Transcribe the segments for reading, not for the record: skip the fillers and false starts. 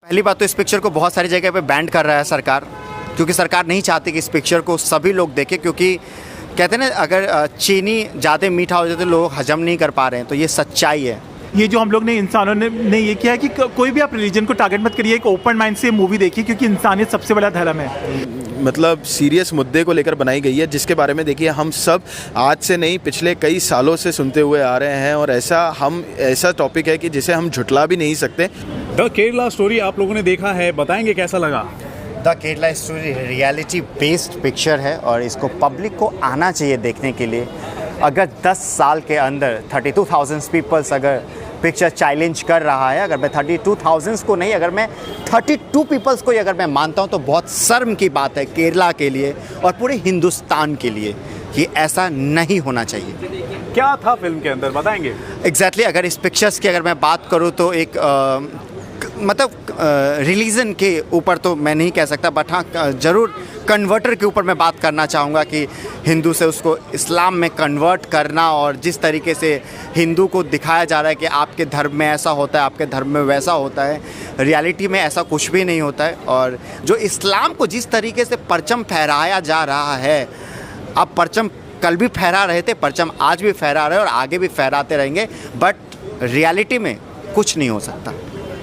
पहली बात तो इस पिक्चर को बहुत सारी जगह पे बैंड कर रहा है सरकार, क्योंकि सरकार नहीं चाहती कि इस पिक्चर को सभी लोग देखें, क्योंकि कहते हैं ना अगर चीनी ज़्यादा मीठा हो जाए तो लोग हजम नहीं कर पा रहे हैं, तो ये सच्चाई है। ये जो हम लोग ने इंसानों ने ये किया है कि कोई भी आप रिलीजन को टारगेट मत करिए, एक ओपन माइंड से मूवी देखिए, क्योंकि इंसानियत सबसे बड़ा धर्म है। मतलब सीरियस मुद्दे को लेकर बनाई गई है, जिसके बारे में देखिए हम सब आज से नहीं पिछले कई सालों से सुनते हुए आ रहे हैं, और ऐसा टॉपिक है कि जिसे हम झुटला भी नहीं सकते। द केरला स्टोरी आप लोगों ने देखा है, बताएंगे कैसा लगा? The Kerala story reality based picture है और इसको पब्लिक को आना चाहिए देखने के लिए। अगर 10 साल के अंदर 32,000 पीपल्स अगर पिक्चर चैलेंज कर रहा है, अगर मैं 32,000 को नहीं, अगर मैं 32 पीपल्स को अगर मैं मानता हूं, तो बहुत शर्म की बात है केरला के लिए और पूरे हिंदुस्तान के लिए कि ऐसा नहीं होना चाहिए। क्या था फिल्म के अंदर, बताएंगे? एग्जैक्टली अगर इस पिक्चर्स की अगर मैं बात करूं तो एक मतलब रिलीजन के ऊपर तो मैं नहीं कह सकता, बट हाँ ज़रूर कन्वर्टर के ऊपर मैं बात करना चाहूँगा कि हिंदू से उसको इस्लाम में कन्वर्ट करना, और जिस तरीके से हिंदू को दिखाया जा रहा है कि आपके धर्म में ऐसा होता है, आपके धर्म में वैसा होता है, रियलिटी में ऐसा कुछ भी नहीं होता है। और जो इस्लाम को जिस तरीके से परचम फहराया जा रहा है, आप परचम कल भी फहरा रहे थे, परचम आज भी फहरा रहे हैं और आगे भी फहराते रहेंगे, बट रियलिटी में कुछ नहीं हो सकता।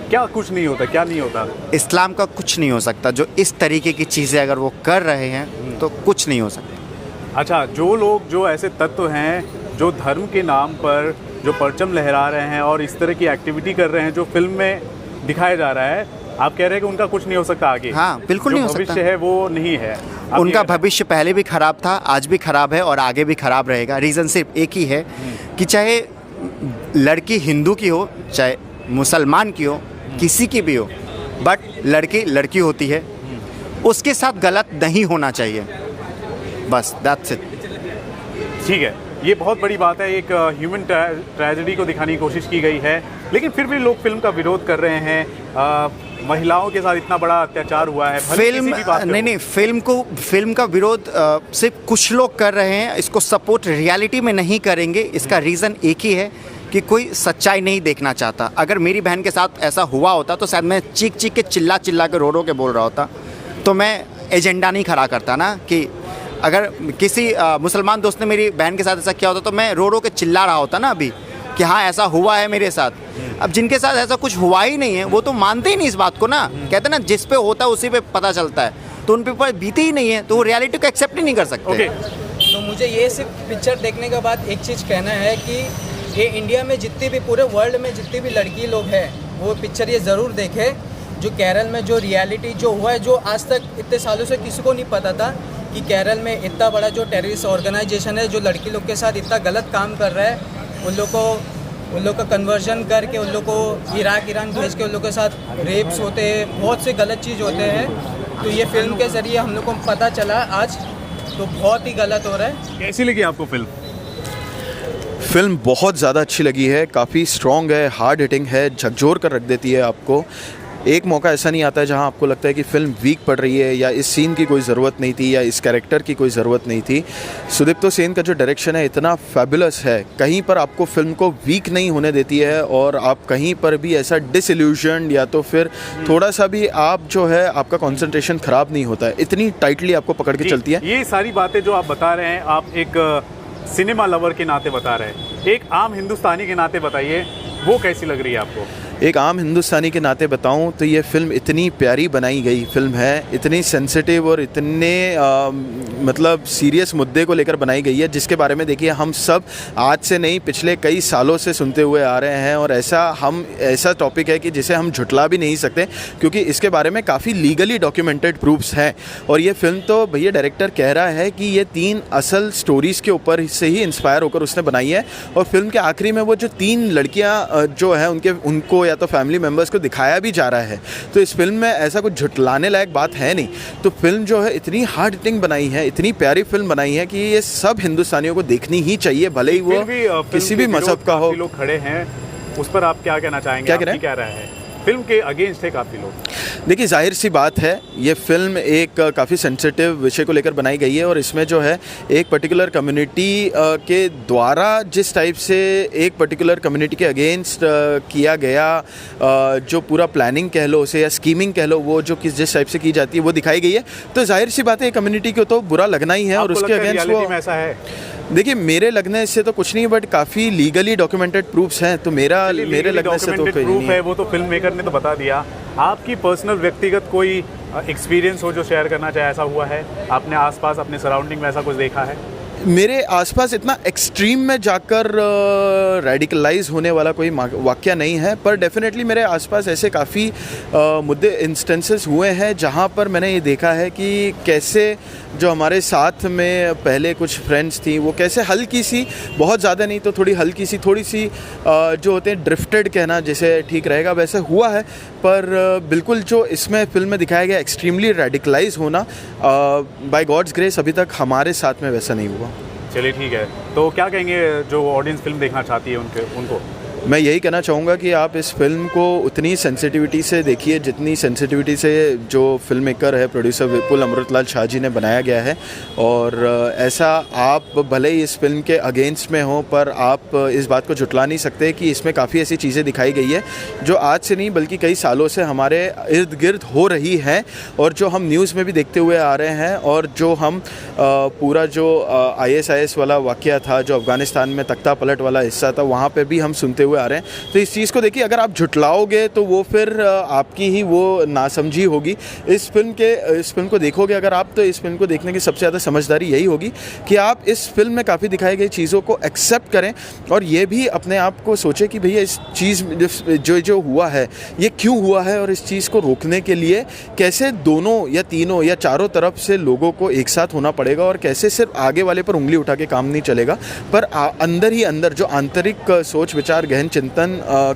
क्या कुछ नहीं होता, क्या नहीं होता? इस्लाम का कुछ नहीं हो सकता। जो इस तरीके की चीज़ें अगर वो कर रहे हैं तो कुछ नहीं हो सकता। अच्छा, जो लोग, जो ऐसे तत्व हैं जो धर्म के नाम पर जो परचम लहरा रहे हैं और इस तरह की एक्टिविटी कर रहे हैं जो फिल्म में दिखाया जा रहा है, आप कह रहे हैं कि उनका कुछ नहीं हो सकता आगे? हाँ, बिल्कुल नहीं हो सकता। भविष्य है वो नहीं है। उनका भविष्य पहले भी खराब था, आज भी खराब है और आगे भी खराब रहेगा। रीज़न सिर्फ एक ही है कि चाहे लड़की हिंदू की हो, चाहे मुसलमान की हो, किसी की भी हो, बट लड़की लड़की होती है, उसके साथ गलत नहीं होना चाहिए, बस दैट्स इट। ठीक है, ये बहुत बड़ी बात है। एक ह्यूमन ट्रेजेडी को दिखाने की कोशिश की गई है, लेकिन फिर भी लोग फिल्म का विरोध कर रहे हैं। महिलाओं के साथ इतना बड़ा अत्याचार हुआ है, नहीं, फिल्म का विरोध सिर्फ कुछ लोग कर रहे हैं, इसको सपोर्ट रियलिटी में नहीं करेंगे। इसका रीज़न एक ही है कि कोई सच्चाई नहीं देखना चाहता। अगर मेरी बहन के साथ ऐसा हुआ होता तो शायद मैं चीख के चिल्ला के रो के बोल रहा होता, तो मैं एजेंडा नहीं खड़ा करता ना। कि अगर किसी मुसलमान दोस्त ने मेरी बहन के साथ ऐसा किया होता तो मैं रो के चिल्ला रहा होता ना अभी कि हाँ ऐसा हुआ है मेरे साथ। अब जिनके साथ ऐसा कुछ हुआ ही नहीं है वो तो मानते ही नहीं इस बात को ना। कहते ना जिस पे होता है उसी पे पता चलता है, तो उन पे ऊपर बीती ही नहीं है, तो वो रियलिटी को एक्सेप्ट ही नहीं कर सकते। तो मुझे ये सिर्फ पिक्चर देखने के बाद एक चीज़ कहना है कि ये इंडिया में जितनी भी, पूरे वर्ल्ड में जितनी भी लड़की लोग हैं वो पिक्चर ये ज़रूर देखें। जो केरल में जो रियलिटी जो हुआ है, जो आज तक इतने सालों से किसी को नहीं पता था कि केरल में इतना बड़ा जो टेररिस्ट ऑर्गेनाइजेशन है जो लड़की लोग के साथ इतना गलत काम कर रहा है, उन लोग का कन्वर्जन करके उन लोग को इराक ईरान भेज के उन लोग के साथ रेप्स होते हैं, बहुत से गलत चीज़ होते हैं। तो ये फिल्म के ज़रिए हम लोग को पता चला आज, तो बहुत ही गलत हो रहा है। कैसी लगी आपको फिल्म? फिल्म बहुत ज़्यादा अच्छी लगी है, काफ़ी स्ट्रॉन्ग है, हार्ड हिटिंग है, झकझोर कर रख देती है आपको। एक मौका ऐसा नहीं आता है जहां आपको लगता है कि फ़िल्म वीक पड़ रही है या इस सीन की कोई ज़रूरत नहीं थी या इस कैरेक्टर की कोई ज़रूरत नहीं थी। सुदीप्तो सेन का जो डायरेक्शन है इतना फैबुलस है, कहीं पर आपको फिल्म को वीक नहीं होने देती है और आप कहीं पर भी ऐसा डिसइल्यूजन या तो फिर थोड़ा सा भी आप जो है आपका कंसंट्रेशन ख़राब नहीं होता है, इतनी टाइटली आपको पकड़ के चलती है। ये सारी बातें जो आप बता रहे हैं, आप एक सिनेमा लवर के नाते बता रहे हैं, एक आम हिंदुस्तानी के नाते बताइए वो कैसी लग रही है आपको? एक आम हिंदुस्तानी के नाते बताऊं तो ये फ़िल्म इतनी प्यारी बनाई गई फिल्म है, इतनी सेंसिटिव और इतने मतलब सीरियस मुद्दे को लेकर बनाई गई है, जिसके बारे में देखिए हम सब आज से नहीं पिछले कई सालों से सुनते हुए आ रहे हैं, और ऐसा टॉपिक है कि जिसे हम झुटला भी नहीं सकते, क्योंकि इसके बारे में काफ़ी लीगली डॉक्यूमेंटेड प्रूफ्स हैं। और ये फिल्म तो भैया डायरेक्टर कह रहा है कि ये 3 असल स्टोरीज़ के ऊपर से ही इंस्पायर होकर उसने बनाई है, और फिल्म के आखिरी में वो जो 3 लड़कियाँ जो हैं उनको या तो फैमिली मेम्बर्स को दिखाया भी जा रहा है। तो इस फिल्म में ऐसा कुछ झुटलाने लायक बात है नहीं। तो फिल्म जो है इतनी हार्ड हिटिंग बनाई है, इतनी प्यारी फिल्म बनाई है कि ये सब हिंदुस्तानियों को देखनी ही चाहिए, भले ही वो किसी भी मजहब का हो। लोग खड़े हैं उस पर आप क्या कहना चाहेंगे? क्या कह रहे हैं? क्या रहा है फिल्म के अगेंस्ट थे काफ़ी लोग। देखिए, जाहिर सी बात है, ये फिल्म एक काफ़ी सेंसिटिव विषय को लेकर बनाई गई है और इसमें जो है एक पर्टिकुलर कम्युनिटी के द्वारा जिस टाइप से एक पर्टिकुलर कम्युनिटी के अगेंस्ट किया गया जो पूरा प्लानिंग कह लो उसे या स्कीमिंग कह लो, वो जो जिस टाइप से की जाती है वो दिखाई गई है। तो जाहिर सी बात है कम्युनिटी को तो बुरा लगना ही है और उसके अगेंस्ट वो, ऐसा है। देखिए, मेरे लगने से तो कुछ नहीं, बट काफ़ी लीगली डॉक्यूमेंटेड प्रूफ्स हैं, तो मेरे लगने से तो कोई प्रूफ नहीं है। वो तो फिल्म मेकर ने तो बता दिया। आपकी पर्सनल व्यक्तिगत कोई एक्सपीरियंस हो जो शेयर करना चाहे, ऐसा हुआ है आपने आसपास अपने सराउंडिंग में ऐसा कुछ देखा है? मेरे आसपास इतना एक्सट्रीम में जाकर रेडिकलाइज होने वाला कोई वाक़या नहीं है, पर डेफिनेटली मेरे आसपास ऐसे काफ़ी मुद्दे इंस्टेंसेस हुए हैं जहां पर मैंने ये देखा है कि कैसे जो हमारे साथ में पहले कुछ फ्रेंड्स थी वो कैसे हल्की सी, बहुत ज़्यादा नहीं तो थोड़ी हल्की सी, थोड़ी सी जो होते हैं ड्रिफ्टेड कहना जैसे ठीक रहेगा वैसे हुआ है। पर बिल्कुल जो इसमें फिल्म में दिखाया गया एक्सट्रीमली रेडिकलाइज होना, बाय गॉड्स ग्रेस अभी तक हमारे साथ में वैसा नहीं हुआ। चलिए ठीक है, तो क्या कहेंगे जो ऑडियंस फिल्म देखना चाहती है उनको? मैं यही कहना चाहूँगा कि आप इस फिल्म को उतनी सेंसिटिविटी से देखिए जितनी सेंसिटिविटी से जो फिल्म मेकर है, प्रोड्यूसर विपुल अमृतलाल शाह जी ने बनाया गया है। और ऐसा आप भले ही इस फिल्म के अगेंस्ट में हो, पर आप इस बात को झुटला नहीं सकते कि इसमें काफ़ी ऐसी चीज़ें दिखाई गई है जो आज से नहीं बल्कि कई सालों से हमारे इर्द गिर्द हो रही हैं और जो हम न्यूज़ में भी देखते हुए आ रहे हैं, और जो हम पूरा जो ISIS वाला वाक़या था, जो अफ़गानिस्तान में तख्ता पलट वाला हिस्सा था, वहाँ पर भी हम सुनते हुए आ रहे हैं। तो इस चीज़ को देखिए, अगर आप झुटलाओगे तो वो फिर आपकी ही वो नासमझी होगी। इस फिल्म को देखोगे अगर आप, तो इस फिल्म को देखने की सबसे ज़्यादा समझदारी यही होगी कि आप इस फिल्म में काफ़ी दिखाई गई चीज़ों को एक्सेप्ट करें और ये भी अपने आप को सोचें कि भैया इस चीज़ जो हुआ है ये क्यों हुआ है, और इस चीज़ को रोकने के लिए कैसे दोनों या तीनों या चारों तरफ से लोगों को एक साथ होना पड़ेगा, और कैसे सिर्फ आगे वाले पर उंगली उठा के काम नहीं चलेगा, पर अंदर ही अंदर जो आंतरिक सोच विचार गहन चिंतन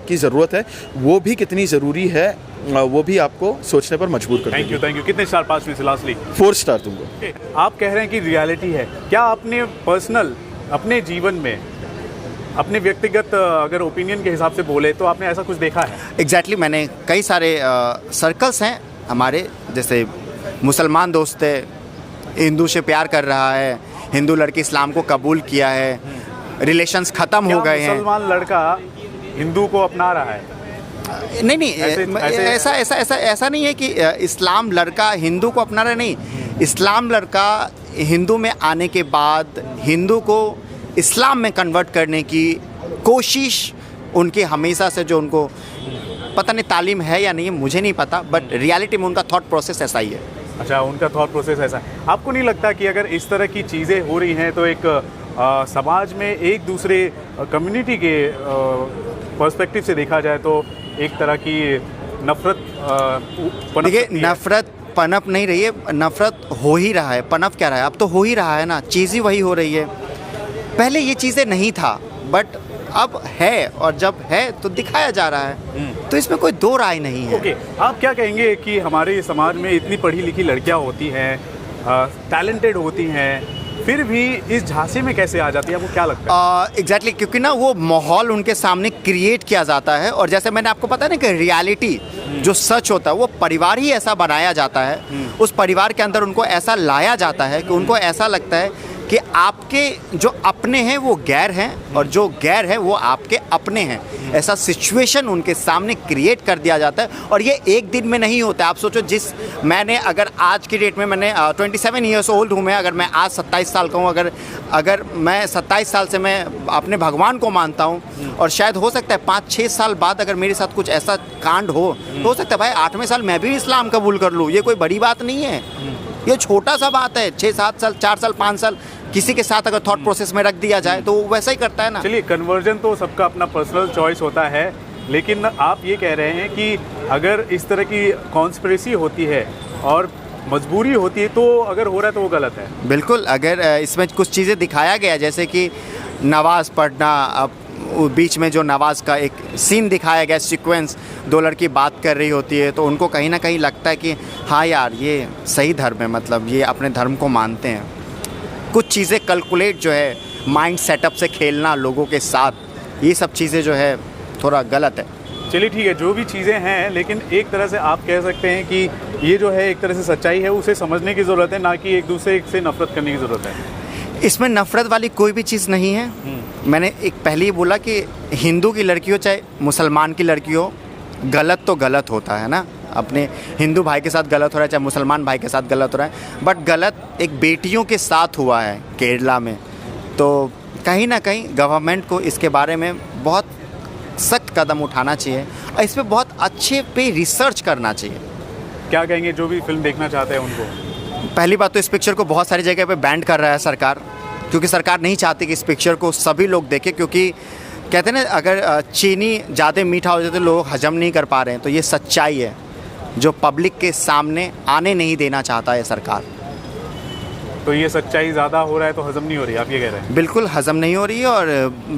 की ज़रूरत है वो भी कितनी ज़रूरी है, वो भी आपको सोचने पर मजबूर कर देगी। Thank you. कितने स्टार पास में से लास्टली? 4 स्टार दूंगा। आप कह रहे हैं कि रियलिटी है, क्या आपने पर्सनल अपने जीवन में अपने व्यक्तिगत अगर ओपिनियन के हिसाब से बोले तो आपने ऐसा कुछ देखा है? एग्जैक्टली मैंने कई सारे सर्कल्स हैं हमारे, जैसे मुसलमान दोस्त है, हिंदू से प्यार कर रहा है, हिंदू लड़की इस्लाम को कबूल किया है, रिलेशंस ख़त्म हो गए हैं। मुसलमान लड़का हिंदू को अपना रहा है? नहीं, ऐसा नहीं है कि इस्लाम लड़का हिंदू को अपना रहा, नहीं। इस्लाम लड़का हिंदू में आने के बाद हिंदू को इस्लाम में कन्वर्ट करने की कोशिश उनकी हमेशा से, जो उनको पता नहीं तालीम है या नहीं है मुझे नहीं पता, बट रियलिटी में उनका थॉट प्रोसेस ऐसा ही है। अच्छा, उनका थॉट प्रोसेस ऐसा है। आपको नहीं लगता कि अगर इस तरह की चीज़ें हो रही हैं तो एक समाज में एक दूसरे कम्युनिटी के पर्सपेक्टिव से देखा जाए तो एक तरह की नफरत देखिए, नफरत पनप नहीं रही है, नफरत हो ही रहा है। पनप क्या रहा है? अब तो हो ही रहा है ना, चीज़ ही वही हो रही है। पहले ये चीज़ें नहीं था, बट अब है, और जब है तो दिखाया जा रहा है, तो इसमें कोई दो राय नहीं है। ओके, आप क्या कहेंगे कि हमारे समाज में इतनी पढ़ी लिखी लड़कियां होती हैं, टैलेंटेड होती हैं, फिर भी इस झांसे में कैसे आ जाती है? आपको क्या लगता है? एग्जैक्टली, क्योंकि ना वो माहौल उनके सामने क्रिएट किया जाता है, और जैसे मैंने आपको पता है ना कि रियलिटी जो सच होता है वो परिवार ही ऐसा बनाया जाता है। उस परिवार के अंदर उनको ऐसा लाया जाता है कि उनको ऐसा लगता है कि आपके जो अपने हैं वो गैर हैं, और जो गैर है वो आपके अपने हैं। ऐसा सिचुएशन उनके सामने क्रिएट कर दिया जाता है, और ये एक दिन में नहीं होता है। आप सोचो, मैंने अगर आज की डेट में मैंने 27 ईयर्स ओल्ड हूँ मैं, अगर मैं आज 27 साल का हूँ, अगर मैं 27 साल से मैं अपने भगवान को मानता हूँ, और शायद हो सकता है 5-6 साल बाद अगर मेरे साथ कुछ ऐसा कांड हो सकता है भाई 8वें साल मैं भी इस्लाम कबूल कर लूँ। ये कोई बड़ी बात नहीं है, ये छोटा सा बात है। 6-7 साल, 4 साल, 5 साल किसी के साथ अगर थॉट प्रोसेस में रख दिया जाए तो वैसा ही करता है ना। चलिए, कन्वर्जन तो सबका अपना पर्सनल चॉइस होता है, लेकिन आप ये कह रहे हैं कि अगर इस तरह की कॉन्स्पिरेसी होती है और मजबूरी होती है तो अगर हो रहा है तो वो गलत है। बिल्कुल, अगर इसमें कुछ चीज़ें दिखाया गया, जैसे कि नमाज पढ़ना, अब बीच में जो नमाज का एक सीन दिखाया गया, सीक्वेंस, 2 लड़की बात कर रही होती है, तो उनको कहीं ना कहीं लगता है कि हाँ यार ये सही धर्म है, मतलब ये अपने धर्म को मानते हैं। कुछ चीज़ें कैलकुलेट जो है माइंड सेटअप से खेलना लोगों के साथ, ये सब चीज़ें जो है थोड़ा गलत है। चलिए ठीक है, जो भी चीज़ें हैं, लेकिन एक तरह से आप कह सकते हैं कि ये जो है एक तरह से सच्चाई है, उसे समझने की ज़रूरत है, ना कि एक दूसरे से नफरत करने की ज़रूरत है। इसमें नफ़रत वाली कोई भी चीज़ नहीं है। मैंने एक पहले ही बोला कि हिंदू की लड़की हो चाहे मुसलमान की लड़की हो, गलत तो गलत होता है ना। अपने हिंदू भाई के साथ गलत हो रहा है, चाहे मुसलमान भाई के साथ गलत हो रहा है, बट गलत एक बेटियों के साथ हुआ है केरला में। तो कहीं ना कहीं गवर्नमेंट को इसके बारे में बहुत सख्त कदम उठाना चाहिए और इस पर बहुत अच्छे पे रिसर्च करना चाहिए। क्या कहेंगे जो भी फिल्म देखना चाहते हैं उनको? पहली बात तो इस पिक्चर को बहुत सारी जगह पे बैन कर रहा है सरकार, क्योंकि सरकार नहीं चाहती कि इस पिक्चर को सभी लोग देखें, क्योंकि कहते हैं ना अगर चीनी ज़्यादा मीठा हो जाए तो लोग हजम नहीं कर पा रहे हैं। तो ये सच्चाई है जो पब्लिक के सामने आने नहीं देना चाहता है सरकार। तो ये सच्चाई ज़्यादा हो रहा है तो हजम नहीं हो रही, आप ये कह रहे हैं? बिल्कुल हजम नहीं हो रही है और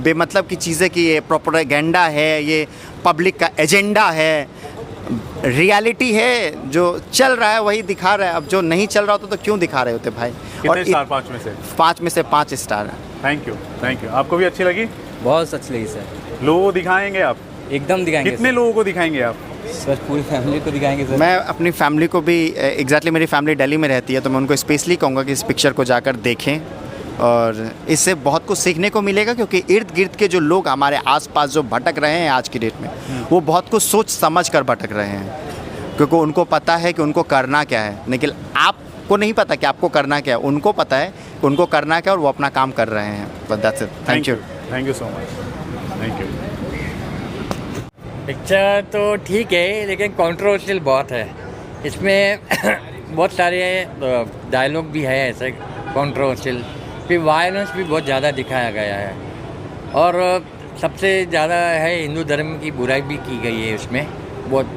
बेमतलब की चीज़ें कि ये प्रोपेगेंडा है, ये पब्लिक का एजेंडा है, रियलिटी है, जो चल रहा है वही दिखा रहा है। अब जो नहीं चल रहा होता तो क्यों दिखा रहे होते भाई? कितने स्टार 5 में से? 5 में से 5 स्टार है। Thank you, thank you. आपको भी अच्छी लगी? बहुत अच्छी लगी सर। लोगों को दिखाएंगे आप? एकदम दिखाएंगे। कितने लोगों को दिखाएंगे आप? सर पूरी फैमिली को दिखाएंगे सर। मैं अपनी फैमिली को भी एग्जैक्टली मेरी फैमिली दिल्ली में रहती है, तो मैं उनको स्पेशली कहूँगा कि इस पिक्चर को जाकर देखें और इससे बहुत कुछ सीखने को मिलेगा, क्योंकि इर्द गिर्द के जो लोग हमारे आसपास जो भटक रहे हैं आज की डेट में, वो बहुत कुछ सोच समझ कर भटक रहे हैं, क्योंकि उनको पता है कि उनको करना क्या है, लेकिन आपको नहीं पता कि आपको करना क्या है। उनको पता है कि उनको करना क्या है और वो अपना काम कर रहे हैं। बस that's it. Thank you, thank you so much, thank you. Picture तो ठीक है, लेकिन कंट्रोवर्शियल बहुत है इसमें। बहुत सारे डायलॉग भी है ऐसे कंट्रोवर्शियल, फिर वायलेंस भी बहुत ज़्यादा दिखाया गया है, और सबसे ज़्यादा है हिंदू धर्म की बुराई भी की गई है उसमें। बहुत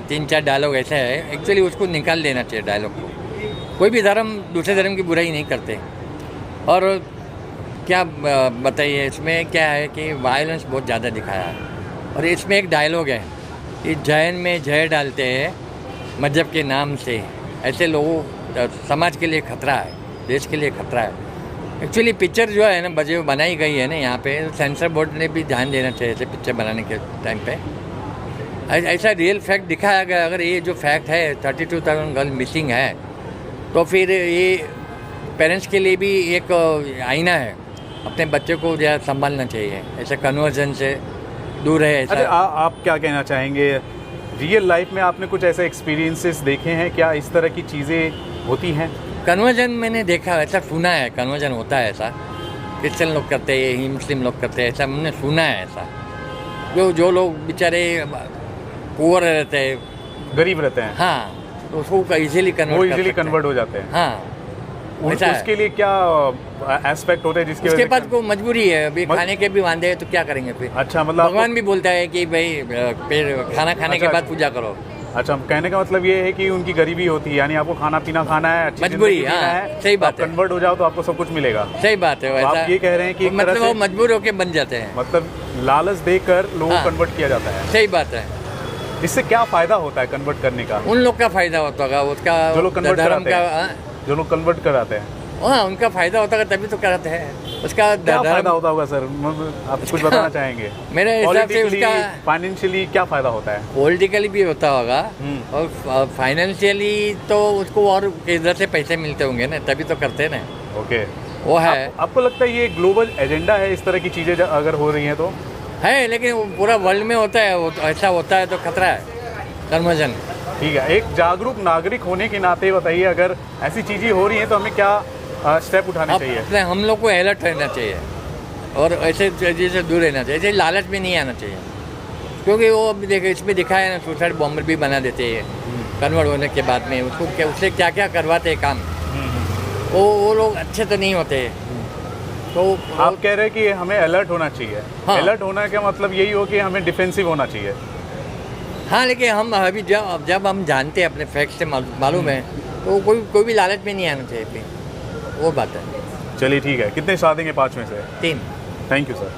3-4 डायलॉग ऐसे है, एक्चुअली उसको निकाल देना चाहिए डायलॉग को। कोई भी धर्म दूसरे धर्म की बुराई नहीं करते। और क्या बताइए, इसमें क्या है कि वायलेंस बहुत ज़्यादा दिखाया है। और इसमें एक डायलॉग है कि जैन में जहर डालते हैं मजहब के नाम से, ऐसे लोगों समाज के लिए खतरा है, देश के लिए खतरा है। एक्चुअली पिक्चर जो है ना जो बनाई गई है ना, यहाँ पे सेंसर बोर्ड ने भी ध्यान देना चाहिए ऐसे पिक्चर बनाने के टाइम पे। ऐसा रियल फैक्ट दिखाया गया। अगर ये जो फैक्ट है 32,000 गर्ल मिसिंग है, तो फिर ये पेरेंट्स के लिए भी एक आईना है, अपने बच्चे को जो है संभालना चाहिए, ऐसे कन्वर्जन से दूर है। अच्छा, आप क्या कहना चाहेंगे? रियल लाइफ में आपने कुछ ऐसे एक्सपीरियंसेस देखे हैं क्या? इस तरह की चीज़ें होती हैं? कन्वर्जन मैंने देखा, ऐसा सुना है, कन्वर्जन होता है ऐसा, क्रिश्चियन लोग करते हैं, मुस्लिम लोग करते हैं, ऐसा हमने सुना है। ऐसा जो लोग बेचारे पुअर रहते हैं, गरीब रहते हैं, हाँ, तो उसको इजीली कन्वर्ट हो जाते हैं। हाँ, उसके लिए क्या एस्पेक्ट होते हैं जिसके उसके बाद को मजबूरी है, अभी खाने के भी वांदे हैं तो क्या करेंगे फिर? अच्छा, मतलब भगवान भी बोलता है कि भाई फिर खाना खाने के बाद पूजा करो। अच्छा, कहने का मतलब ये है कि उनकी गरीबी होती है, यानी आपको खाना पीना खाना है, अच्छी मजबूरी, जिंदगी जीना हाँ, है, सही बात है। कन्वर्ट हो जाओ तो आपको सब कुछ मिलेगा। सही बात है। तो आप ये कह रहे हैं कि एक तरह मतलब से वो मजबूर होके बन जाते हैं, मतलब लालच देकर लोगों हाँ। को कन्वर्ट किया जाता है। सही बात है। इससे क्या फायदा होता है कन्वर्ट करने का? उन लोग का फायदा होता होगा, उसका जो लोग कन्वर्ट धर्म कराते का, हैं, जो लोग कन्वर्ट कराते हैं, हाँ, उनका फायदा होता है, तभी तो कराते हैं। उसका क्या फायदा धर्म, होता होगा सर? आप कुछ बताना चाहेंगे? मेरे हिसाब से उसका फाइनेंशियली क्या फायदा होता है? पॉलिटिकली भी होता होगा और फाइनेंशियली तो उसको और इधर से पैसे मिलते होंगे ना, तभी तो करते हैं ना। ओके, वो है। आपको लगता है ये ग्लोबल एजेंडा है इस तरह की चीज़ें अगर हो रही हैं तो? है, लेकिन वो पूरा वर्ल्ड में होता है, वो ऐसा होता है तो खतरा है कन्वर्जन। ठीक है, एक जागरूक नागरिक होने के नाते बताइए, अगर ऐसी चीज़ें हो रही हैं तो हमें क्या स्टेप उठाने चाहिए? हम लोग को अलर्ट रहना चाहिए और ऐसे चीज़ से दूर रहना चाहिए, ऐसे लालच में नहीं आना चाहिए, क्योंकि वो अभी देखो इसमें दिखाया है ना, सुसाइड बॉम्बर भी बना देते हैं कन्वर्ट होने के बाद में। उसको क्या, उससे क्या क्या करवाते हैं काम, वो लोग अच्छे तो नहीं होते। तो आप कह रहे हैं कि हमें अलर्ट होना चाहिए। हाँ। अलर्ट होने का मतलब यही हो कि हमें डिफेंसिव होना चाहिए। हाँ, लेकिन हम अभी जब हम जानते हैं, अपने फैक्ट से मालूम है, तो कोई भी लालच में नहीं आना चाहिए फिर, वो बात है। चलिए ठीक है, कितने स्टार देंगे 5 में से? 3। Thank you sir.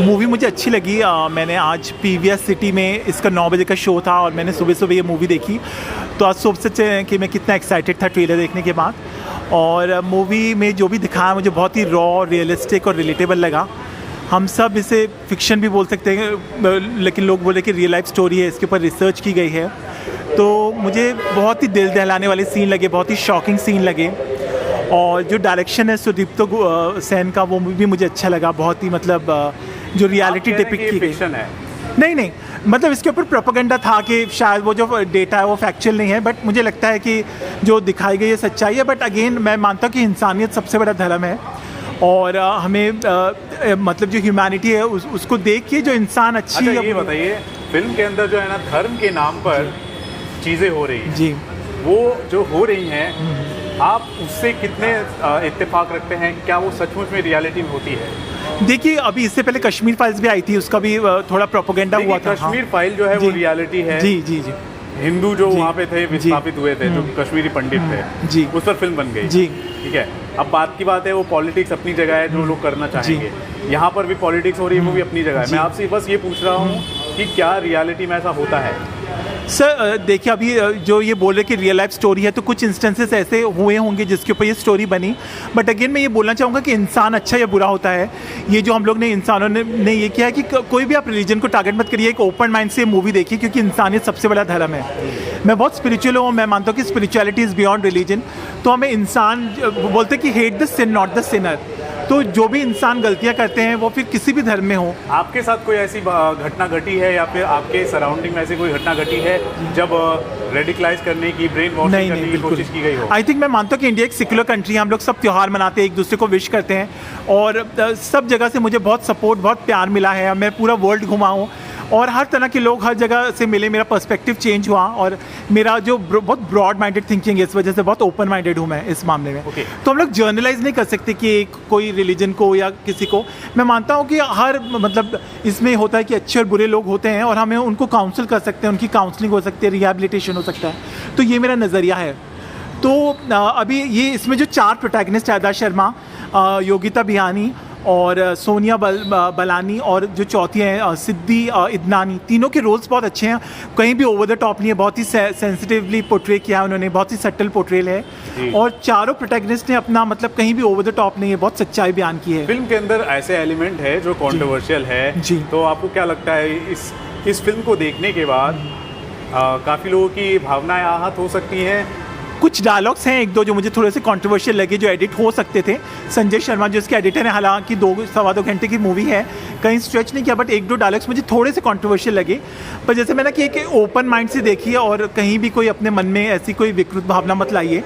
मूवी मुझे अच्छी लगी। मैंने आज PVR सिटी में इसका 9 बजे का शो था और मैंने सुबह सुबह ये मूवी देखी, तो आज सोच सकते हैं कि मैं कितना एक्साइटेड था ट्रेलर देखने के बाद। और मूवी में जो भी दिखाया मुझे बहुत ही रॉ, रियलिस्टिक और रिलेटेबल लगा। हम सब इसे फिक्शन भी बोल सकते हैं, लेकिन लोग बोले कि रियल लाइफ स्टोरी है, इसके ऊपर रिसर्च की गई है। तो मुझे बहुत ही दिल दहलाने वाले सीन लगे, बहुत ही शॉकिंग सीन लगे। और जो डायरेक्शन है सुदीप्तो सेन का, वो भी मुझे अच्छा लगा। बहुत ही मतलब जो रियलिटी डिपिक्ट की गई है। नहीं, मतलब इसके ऊपर प्रोपेगेंडा था कि शायद वो जो डेटा है वो फैक्चुअल नहीं है, बट मुझे लगता है कि जो दिखाई गई है सच्चाई है। बट अगेन मैं मानता हूँ कि इंसानियत सबसे बड़ा धर्म है, और हमें मतलब जो ह्यूमैनिटी है उसको देख के जो इंसान अच्छी अच्छा, ये बताइए, फिल्म के अंदर जो है ना धर्म के नाम पर चीज़ें हो रही हैं जी, वो जो हो रही हैं, आप उससे कितने इत्तेफाक रखते हैं? क्या वो सचमुच में रियलिटी में होती है? देखिए अभी इससे पहले कश्मीर फाइल्स भी आई थी, उसका भी थोड़ा प्रोपेगेंडा हुआ था। कश्मीर फाइल जो है वो रियलिटी है। जी जी जी। हिंदू जो वहाँ पे थे, विस्थापित हुए थे, जो कश्मीरी पंडित थे, जी, उस पर फिल्म बन गई। जी, ठीक है। अब बात की बात है, वो पॉलिटिक्स अपनी जगह है, जो लोग करना चाहेंगे। यहाँ पर भी पॉलिटिक्स हो रही है, वो भी अपनी जगह है। मैं आपसे बस ये पूछ रहा हूँ कि क्या रियलिटी में ऐसा होता है? सर देखिए अभी जो ये बोल रहे कि रियल लाइफ स्टोरी है, तो कुछ इंस्टेंसेस ऐसे हुए होंगे जिसके ऊपर ये स्टोरी बनी। बट अगेन मैं ये बोलना चाहूँगा कि इंसान अच्छा या बुरा होता है, ये जो हम लोग ने इंसानों ने ये किया है कि कोई भी आप रिलीजन को टारगेट मत करिए, एक ओपन माइंड से मूवी देखिए, क्योंकि इंसानियत सबसे बड़ा धर्म है। मैं बहुत स्पिरिचुअल हूँ, मैं मानता हूँ कि स्पिरिचुअलिटी इज़ बियॉन्ड रिलीजन। तो हमें इंसान बोलते कि hate the sin not the sinner, तो जो भी इंसान गलतियां करते हैं वो फिर किसी भी धर्म में हो। आपके साथ कोई ऐसी घटना घटी है, या फिर आपके सराउंडिंग में ऐसी कोई घटना घटी है जब रेडिकलाइज करने की, ब्रेन वॉशिंग करने की कोशिश की गई हो? आई थिंक मैं मानता हूँ कि इंडिया एक सेक्युलर कंट्री है, हम लोग सब त्यौहार मनाते हैं, एक दूसरे को विश करते हैं, और सब जगह से मुझे बहुत सपोर्ट, बहुत प्यार मिला है। मैं पूरा वर्ल्ड घुमा हूँ और हर तरह के लोग हर जगह से मिले, मेरा पर्सपेक्टिव चेंज हुआ, और मेरा जो बहुत ब्रॉड माइंडेड थिंकिंग है, इस वजह से बहुत ओपन माइंडेड हूँ मैं इस मामले में। तो हम लोग जर्नलाइज नहीं कर सकते कि एक कोई रिलीजन को या किसी को। मैं मानता हूँ कि हर मतलब इसमें होता है कि अच्छे और बुरे लोग होते हैं, और हमें उनको काउंसिल कर सकते हैं, उनकी काउंसलिंग हो सकती है, रिहैबिलिटेशन हो सकता है। तो ये मेरा नज़रिया है। तो अभी ये इसमें जो 4 प्रोटैगनिस्ट है, अदा शर्मा, योगिता बिहानी और सोनिया बलानी, और जो चौथी हैं सिद्धि इदनानी, तीनों के रोल्स बहुत अच्छे हैं, कहीं भी ओवर द टॉप नहीं है, बहुत ही सेंसिटिवली पोर्ट्रे किया है उन्होंने, बहुत ही सटल पोर्ट्रेल है, और चारों प्रोटैगनिस्ट ने अपना मतलब कहीं भी ओवर द टॉप नहीं है, बहुत सच्चाई बयान की है। फिल्म के अंदर ऐसे एलिमेंट है जो कंट्रोवर्शियल है जी। तो आपको क्या लगता है इस फिल्म को देखने के बाद काफ़ी लोगों की भावनाएं आहत हो सकती हैं? कुछ डायलॉग्स हैं एक दो जो मुझे थोड़े से कंट्रोवर्शियल लगे, जो एडिट हो सकते थे। संजय शर्मा जो इसके एडिटर हैं, हालांकि 2-2.25 घंटे की मूवी है, कहीं स्ट्रेच नहीं किया, बट 1-2 डायलॉग्स मुझे थोड़े से कंट्रोवर्शियल लगे। पर जैसे मैंने कि एक ओपन माइंड से देखिए, और कहीं भी कोई अपने मन में ऐसी कोई विकृत भावना मत लाइए,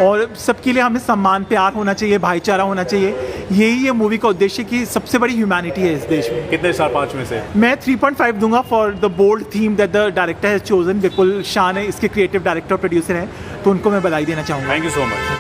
और सबके लिए हमें सम्मान, प्यार होना चाहिए, भाईचारा होना चाहिए। यही ये मूवी का उद्देश्य कि सबसे बड़ी ह्यूमैनिटी है इस देश में। कितने स्टार 5 में से? मैं 3.5 दूंगा for the bold theme that the director has chosen. Vipul Shah ने इसके क्रिएटिव डायरेक्टर और प्रोड्यूसर हैं, तो उनको मैं बधाई देना चाहूँगा। Thank you so much.